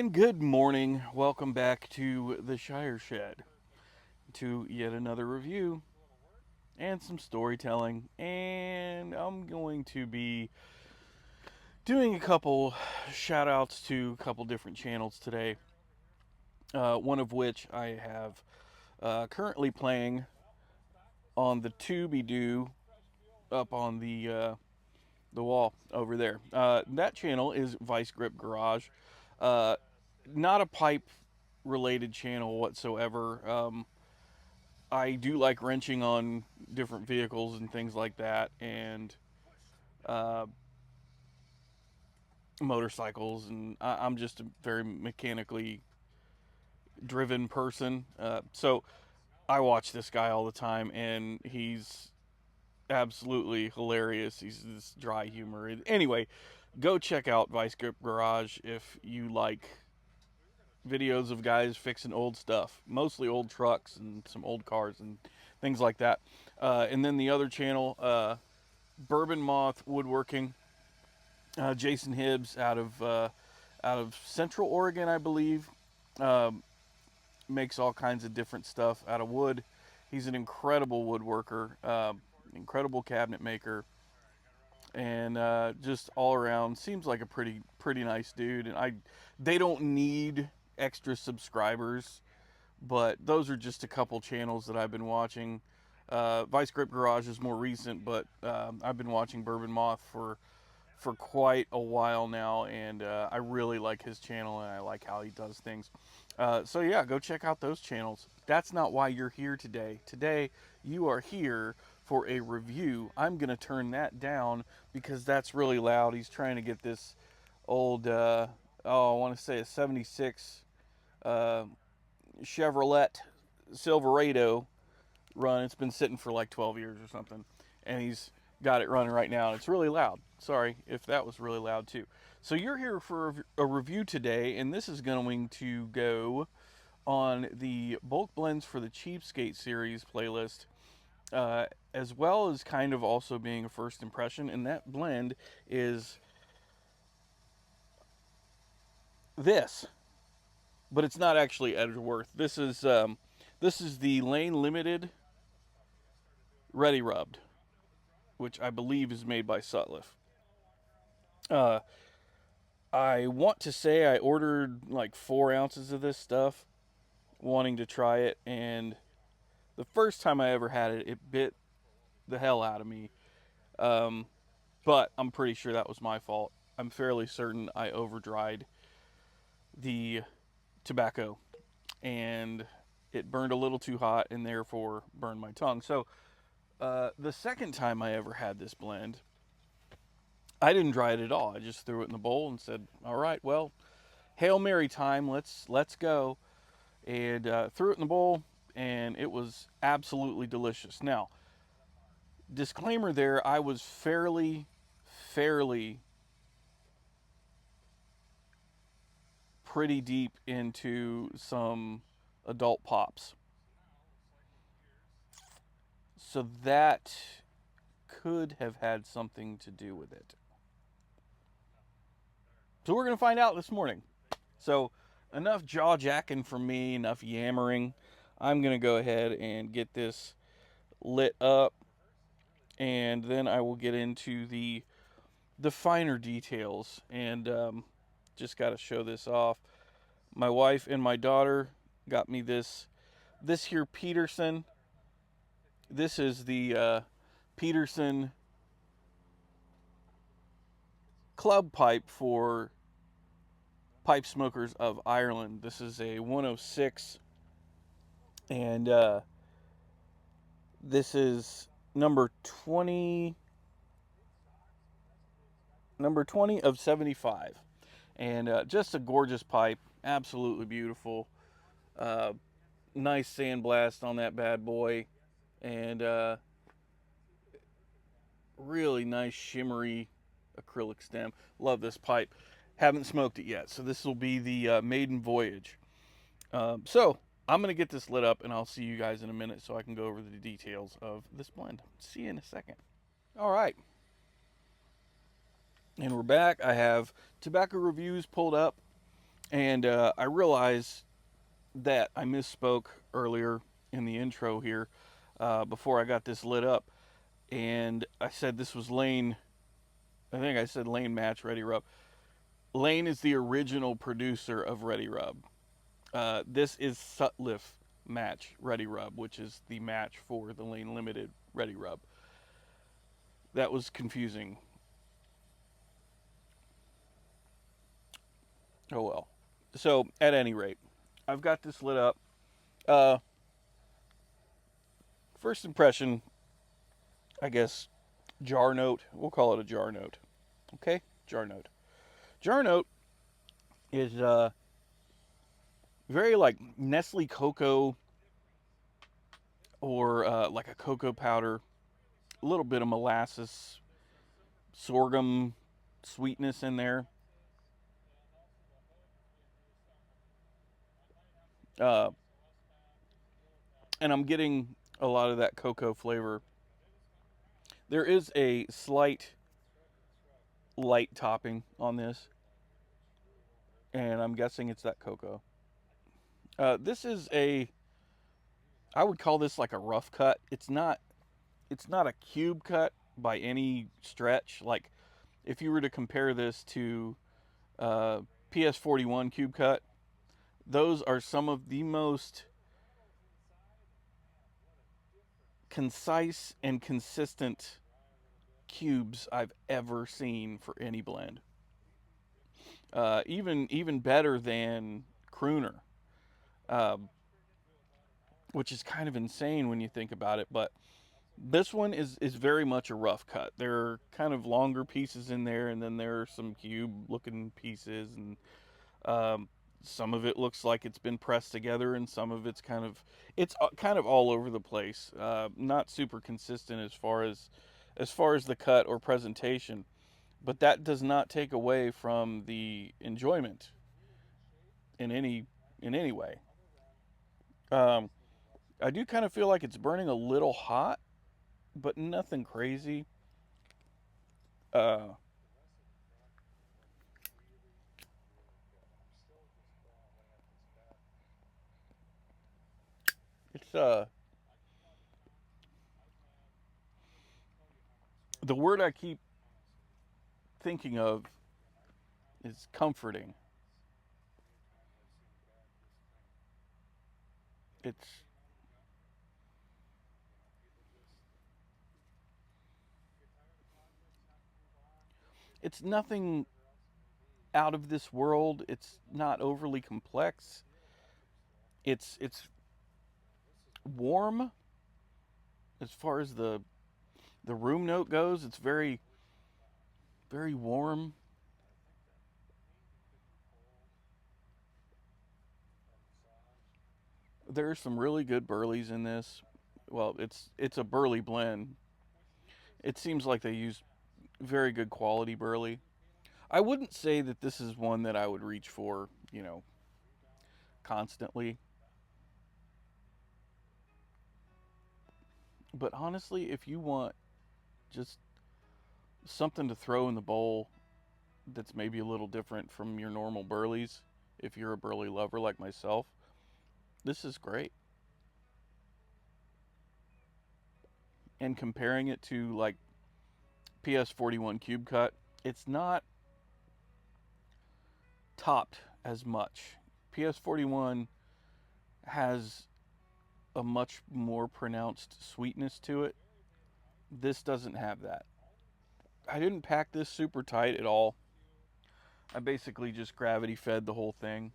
And good morning. Welcome back to the Shire Shed, to yet another review and some storytelling. And I'm going to be doing a couple shout outs to a couple different channels today. One of which I have currently playing on the to-be-do up on the wall over there. That channel is Vice Grip Garage. Uh, Not a pipe related channel whatsoever. I do like wrenching on different vehicles and things like that, and uh, motorcycles, and I'm just a very mechanically driven person. So I watch this guy all the time, and he's absolutely hilarious. He's this dry humor. Anyway, go check out Vice Grip Garage if you like videos of guys fixing old stuff, mostly old trucks and some old cars and things like that. And then the other channel, Bourbon Moth Woodworking, Jason Hibbs out of Central Oregon, I believe, um, makes all kinds of different stuff out of wood. He's an incredible woodworker, incredible cabinet maker, and just all around seems like a pretty nice dude. And they don't need extra subscribers, but those are just a couple channels that I've been watching. Vice Grip Garage is more recent, but I've been watching Bourbon Moth for quite a while now, and I really like his channel, and I like how he does things. So yeah, go check out those channels. That's not why you're here today. Today, you are here for a review. I'm going to turn that down because that's really loud. He's trying to get this old, I want to say a 76 uh, Chevrolet Silverado run. It's been sitting for like 12 years or something, and he's got it running right now. It's really loud. Sorry if that was really loud too. So you're here for a review today, and this is going to go on the bulk blends for the Cheapskate series playlist, as well as kind of also being a first impression. And that blend is this, but it's not actually Edgeworth. This is the Lane Limited Ready Rubbed, which I believe is made by Sutliff. Uh, I want to say I ordered like 4 ounces of this stuff, wanting to try it, and the first time I ever had it, it bit the hell out of me. Um, but I'm pretty sure that was my fault. I'm fairly certain I overdried the tobacco, and it burned a little too hot, and therefore burned my tongue. So the second time I ever had this blend, I didn't dry it at all. I just threw it in the bowl and said, "All right, well, Hail Mary time. Let's go." And threw it in the bowl, and it was absolutely delicious. Now, disclaimer there: I was fairly pretty deep into some adult pops, so that could have had something to do with it. So we're gonna find out this morning. So enough jaw jacking from me, enough yammering. I'm gonna go ahead and get this lit up, and then I will get into the finer details. And just got to show this off. My wife and my daughter got me this here Peterson. This is the Peterson club pipe for pipe smokers of Ireland. This is a 106, and this is number 20 of 75, and just a gorgeous pipe, absolutely beautiful. uh, Nice sandblast on that bad boy, and really nice shimmery acrylic stem. Love this pipe. Haven't smoked it yet, so this will be the maiden voyage. So I'm gonna get this lit up, and I'll see you guys in a minute so I can go over the details of this blend. See you in a second. All right, and we're back. I have tobacco reviews pulled up. And I realize that I misspoke earlier in the intro here before I got this lit up. And I said this was Lane. I think I said Lane Match Ready Rub. Lane is the original producer of Ready Rub. This is Sutliff Match Ready Rub, which is the match for the Lane Limited Ready Rub. That was confusing. Oh well. So, at any rate, I've got this lit up. Uh, First impression, I guess, jar note. We'll call it a jar note. Okay? Jar note. Jar note is very like Nestle cocoa or like a cocoa powder, a little bit of molasses, sorghum sweetness in there. Uh, and I'm getting a lot of that cocoa flavor. There is a slight light topping on this, and I'm guessing it's that cocoa. This is a, I would call this like a rough cut. It's not a cube cut by any stretch. Like if you were to compare this to uh, PS41 cube cut, those are some of the most concise and consistent cubes I've ever seen for any blend. Even better than Crooner, uh, which is kind of insane when you think about it. But this one is very much a rough cut. There are kind of longer pieces in there, and then there are some cube looking pieces, and um, some of it looks like it's been pressed together, and some of it's kind of all over the place. Not super consistent as far as the cut or presentation, but that does not take away from the enjoyment in any way. Um, I do kind of feel like it's burning a little hot, but nothing crazy. Uh, it's the word I keep thinking of is comforting. It's it's nothing out of this world. It's not overly complex. It's warm as far as the room note goes. It's very warm. There's some really good burleys in this. Well, it's a burley blend. It seems like they use very good quality burley. I wouldn't say that this is one that I would reach for, constantly. But honestly, if you want just something to throw in the bowl that's maybe a little different from your normal burleys, if you're a burley lover like myself, this is great. And comparing it to like PS41 Cube Cut, it's not topped as much. PS41 has a much more pronounced sweetness to it. This doesn't have that. I didn't pack this super tight at all. I basically just gravity fed the whole thing.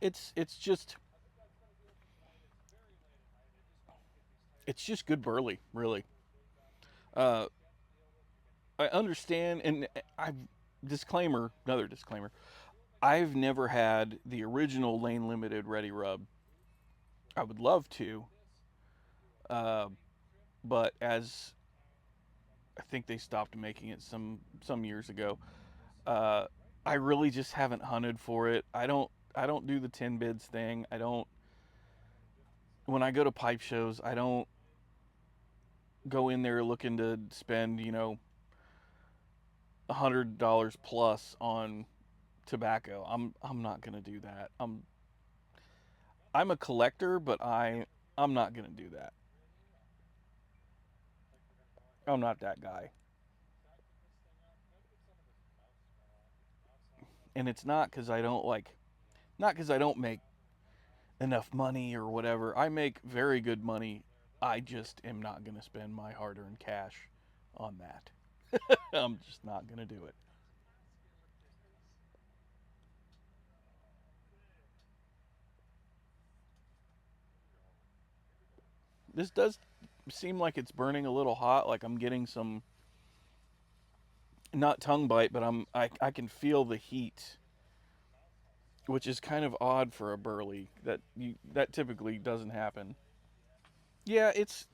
It's just good burley, really. Uh, I understand, and I another disclaimer. I've never had the original Lane Limited Ready Rub. I would love to, uh, but as I think they stopped making it some years ago, uh, I really just haven't hunted for it. I don't do the 10 bids thing. I don't when I go to pipe shows. I don't go in there looking to spend $100 plus on tobacco. I'm not gonna do that. I'm a collector, but I'm not gonna do that. I'm not that guy. And it's not because I don't like, not because I don't make enough money or whatever. I make very good money. I just am not gonna spend my hard-earned cash on that. I'm just not gonna do it. This does seem like it's burning a little hot. Like I'm getting some, not tongue bite, but I can feel the heat, which is kind of odd for a burley. That typically doesn't happen. Yeah, it's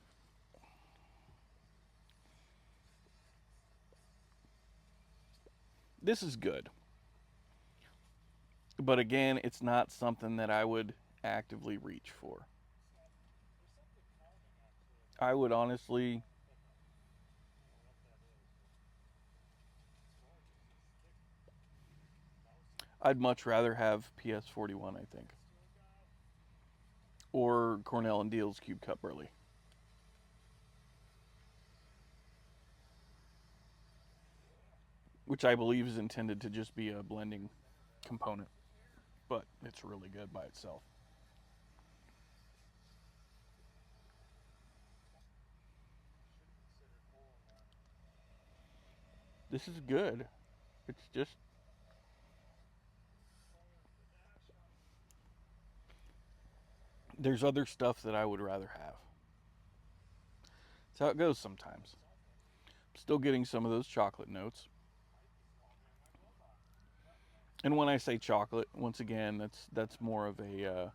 this is good, but again, it's not something that I would actively reach for. I would honestly, I'd much rather have PS41, I think, or Cornell and Diehl's Cube Cup Burley, which I believe is intended to just be a blending component, but it's really good by itself. This is good. It's just there's other stuff that I would rather have. That's how it goes sometimes. Still getting some of those chocolate notes. And when I say chocolate, once again, that's more of a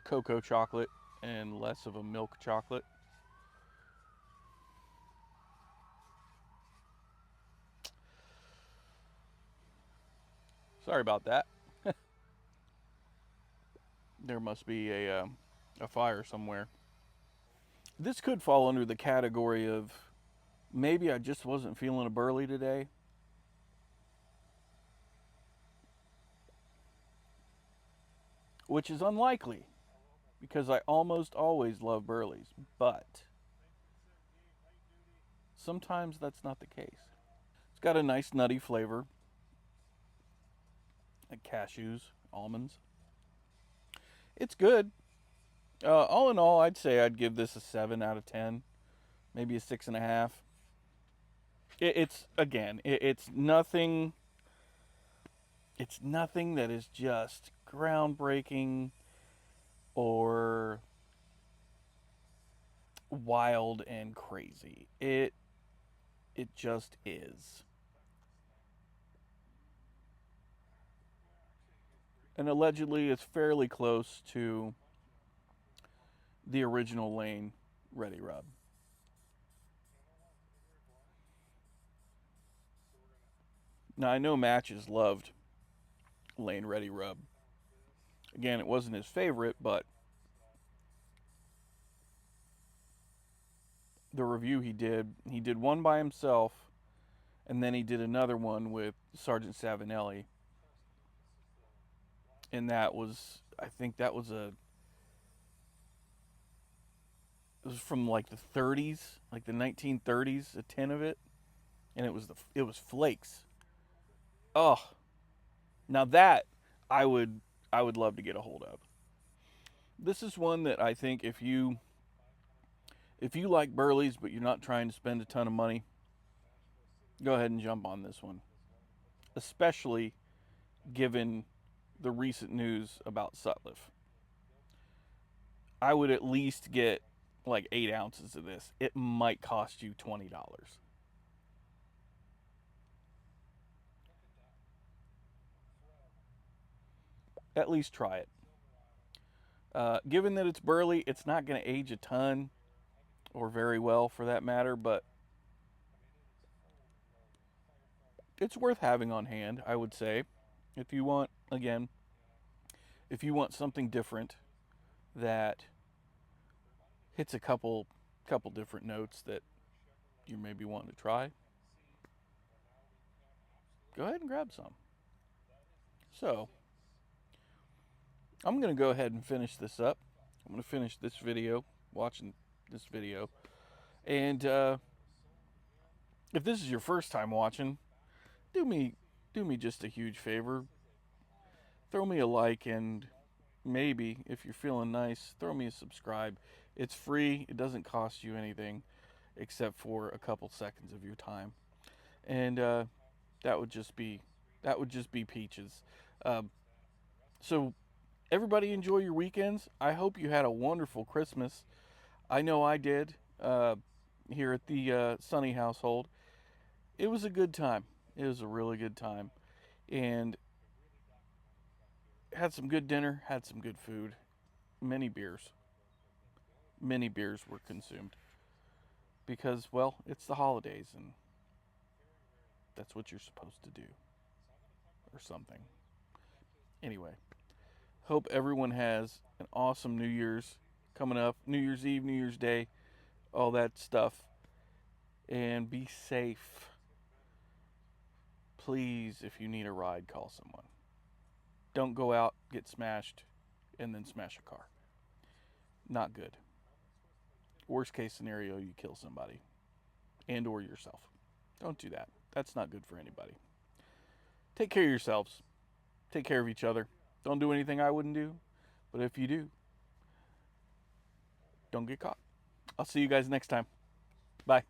cocoa chocolate and less of a milk chocolate. Sorry about that. There must be a fire somewhere. This could fall under the category of maybe I just wasn't feeling a burley today, which is unlikely because I almost always love burleys, but sometimes that's not the case. It's got a nice nutty flavor, like cashews, almonds. It's good. All in all, I'd say I'd give this a 7 out of 10, maybe a 6.5. It's again, it's nothing. It's nothing that is just groundbreaking or wild and crazy. It just is. And allegedly, it's fairly close to the original Lane Ready Rub. Now I know Matches loved Lane Ready Rub. Again, it wasn't his favorite, but the review he did one by himself, and then he did another one with Sergeant Savinelli, and that was I think that was a it was from like the 30s, like the 1930s, a tin of it, and it was flakes. Oh, now that I would I would love to get a hold of. This is one that I think if you like Burleys but you're not trying to spend a ton of money, go ahead and jump on this one. Especially given the recent news about Sutliff. I would at least get like 8 ounces of this. It might cost you $20. At least try it. Given that it's burley, it's not going to age a ton or very well for that matter, but it's worth having on hand, I would say. If you want, again, if you want something different that hits a couple different notes that you maybe want to try, go ahead and grab some. So, I'm going to go ahead and finish this up. I'm going to finish this video, watching this video. And if this is your first time watching, do me just a huge favor. Throw me a like, and maybe if you're feeling nice, throw me a subscribe. It's free. It doesn't cost you anything except for a couple seconds of your time. And that would just be peaches. Um, so everybody enjoy your weekends. I hope you had a wonderful Christmas. I know I did. Here at the Sunny household, it was a good time. It was a really good time, and had some good dinner. Had some good food. Many beers. Many beers were consumed because, well, it's the holidays, and that's what you're supposed to do, or something. Anyway, hope everyone has an awesome New Year's coming up. New Year's Eve, New Year's Day, all that stuff. And be safe. Please, if you need a ride, call someone. Don't go out, get smashed, and then smash a car. Not good. Worst case scenario, you kill somebody and or yourself. Don't do that. That's not good for anybody. Take care of yourselves. Take care of each other. Don't do anything I wouldn't do. But if you do, don't get caught. I'll see you guys next time. Bye.